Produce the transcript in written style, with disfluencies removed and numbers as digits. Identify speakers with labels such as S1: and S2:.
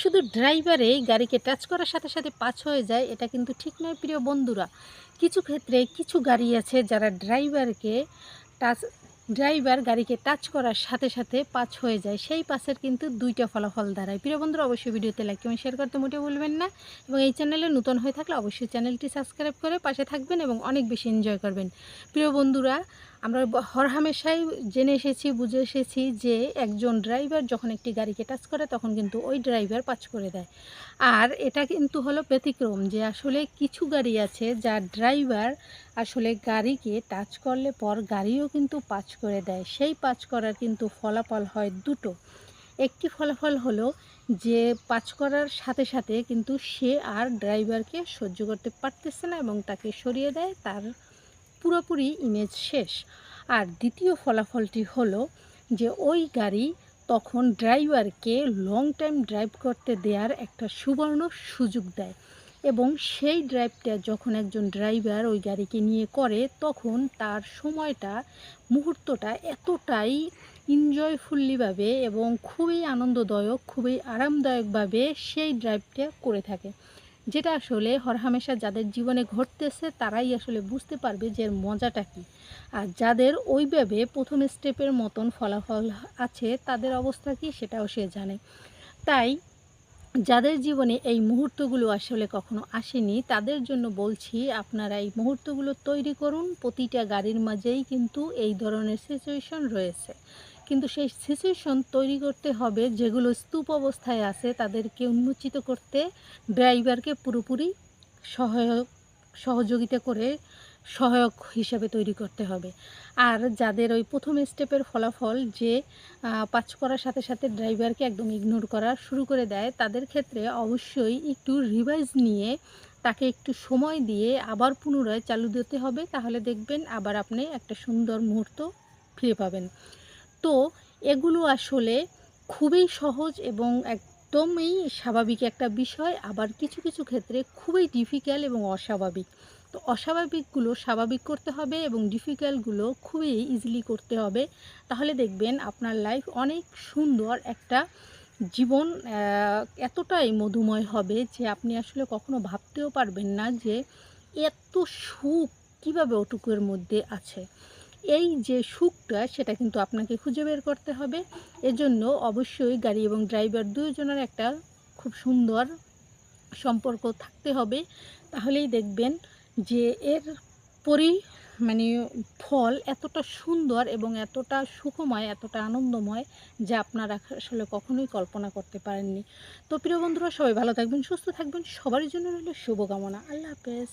S1: শুধু ড্রাইভারেই গাড়িকে টাচ করার সাথে সাথে পাঁচ হয়ে যায় এটা কিন্তু ঠিক নয় প্রিয় বন্ধুরা। কিছু ক্ষেত্রে কিছু গাড়ি আছে যারা ড্রাইভার গাড়িকে টাচ করার সাথে সাথে পাঁচ হয়ে যায়, সেই পাঁচের কিন্তু দুইটা ফলাফল দাঁড়ায়। প্রিয় বন্ধুরা, অবশ্যই ভিডিওতে লাইক এবং শেয়ার করতে মোটেও ভুলবেন না, এবং এই চ্যানেলে নতুন হয়ে থাকলে অবশ্যই চ্যানেলটি সাবস্ক্রাইব করে পাশে থাকবেন এবং অনেক বেশি এনজয় করবেন। প্রিয় বন্ধুরা, আমরা হরহামেশাই জেনে এসেছি, বুঝে এসেছি যে একজন ড্রাইভার যখন একটি গাড়িকে টাচ করে তখন কিন্তু ওই ড্রাইভার পাঁচ করে দেয়। আর এটা কিন্তু হলো ব্যতিক্রম, যে আসলে কিছু গাড়ি আছে যা ড্রাইভার আসলে গাড়িকে টাচ করলে পর গাড়িও কিন্তু পাঁচ করে দেয়। সেই পাঁচ করার কিন্তু ফলাফল হয় দুটো। একটি ফলাফল হলো যে পাঁচ করার সাথে সাথে কিন্তু সে আর ড্রাইভারকে সহ্য করতে পারতেছে না এবং তাকে সরিয়ে দেয়, তার পুরোপুরি ইমেজ শেষ। আর দ্বিতীয় ফলাফলটি হলো যে ওই গাড়ি তখন ড্রাইভারকে লং টাইম ড্রাইভ করতে দেওয়ার একটা সুবর্ণ সুযোগ দেয়, এবং সেই ড্রাইভটা যখন একজন ড্রাইভার ওই গাড়িকে নিয়ে করে তখন তার সময়টা, মুহূর্তটা এতটাই এনজয়ফুল্লিভাবে এবং খুবই আনন্দদায়ক, খুবই আরামদায়কভাবে সেই ড্রাইভটা করে থাকে, যেটা আসলে হরহামেশা যাদের জীবনে ঘটতেছে তারাই আসলে বুঝতে পারবে যে এর মজাটা কী। আর যাদের ওইভাবে প্রথম স্টেপের মতন ফলাফল আছে তাদের অবস্থা কী সেটাও সে জানে। তাই যাদের জীবনে এই মুহূর্তগুলো আসলে কখনো আসেনি তাদের জন্য বলছি, আপনারা এই মুহূর্তগুলো তৈরি করুন। প্রতিটা গাড়ির মাঝেই কিন্তু এই ধরনের সিচুয়েশন রয়েছে, কিন্তু সেই সিচুয়েশন তৈরি করতে হবে যেগুলো স্তূপ অবস্থায় আছে তাদেরকে উন্মোচিত করতে ড্রাইভারকে পুরোপুরি সহযোগিতা করে সহায়ক হিসাবে তৈরি করতে হবে। আর যাদের ওই প্রথম স্টেপের ফলাফল যে পাঁচ করার সাথে সাথে ড্রাইভারকে একদম ইগনোর করা শুরু করে দেয়, তাদের ক্ষেত্রে অবশ্যই একটু রিভাইজ নিয়ে তাকে একটু সময় দিয়ে আবার পুনরায় চালু দিতে হবে, তাহলে দেখবেন আবার আপনি একটা সুন্দর মুহূর্ত ফিরে পাবেন। তো এগুলো আসলে খুবই সহজ এবং একদমই স্বাভাবিক একটা বিষয়, আবার কিছু কিছু ক্ষেত্রে খুবই ডিফিকাল্ট এবং অস্বাভাবিক। তো অস্বাভাবিকগুলো স্বাভাবিক করতে হবে এবং ডিফিকাল্টগুলো খুবই ইজিলি করতে হবে, তাহলে দেখবেন আপনার লাইফ অনেক সুন্দর একটা জীবন, এতটাই মধুময় হবে যে আপনি আসলে কখনো ভাবতেও পারবেন না যে এত সুখ কীভাবে ওটুকুর মধ্যে আছে। এই যে সুখটা সেটা কিন্তু আপনাকে খুঁজে বের করতে হবে। এজন্য অবশ্যই গাড়ি এবং ড্রাইভার দুইজনের একটা খুব সুন্দর সম্পর্ক থাকতে হবে, তাহলেই দেখবেন যে এর পরি মানে ফল এতটা সুন্দর এবং এতটা সুখময়, এতটা আনন্দময় যা আপনারা আসলে কখনোই কল্পনা করতে পারেননি। তো প্রিয় বন্ধুরা, সবাই ভালো থাকবেন, সুস্থ থাকবেন, সবার জন্য রইল শুভকামনা। আল্লাহ হাফেজ।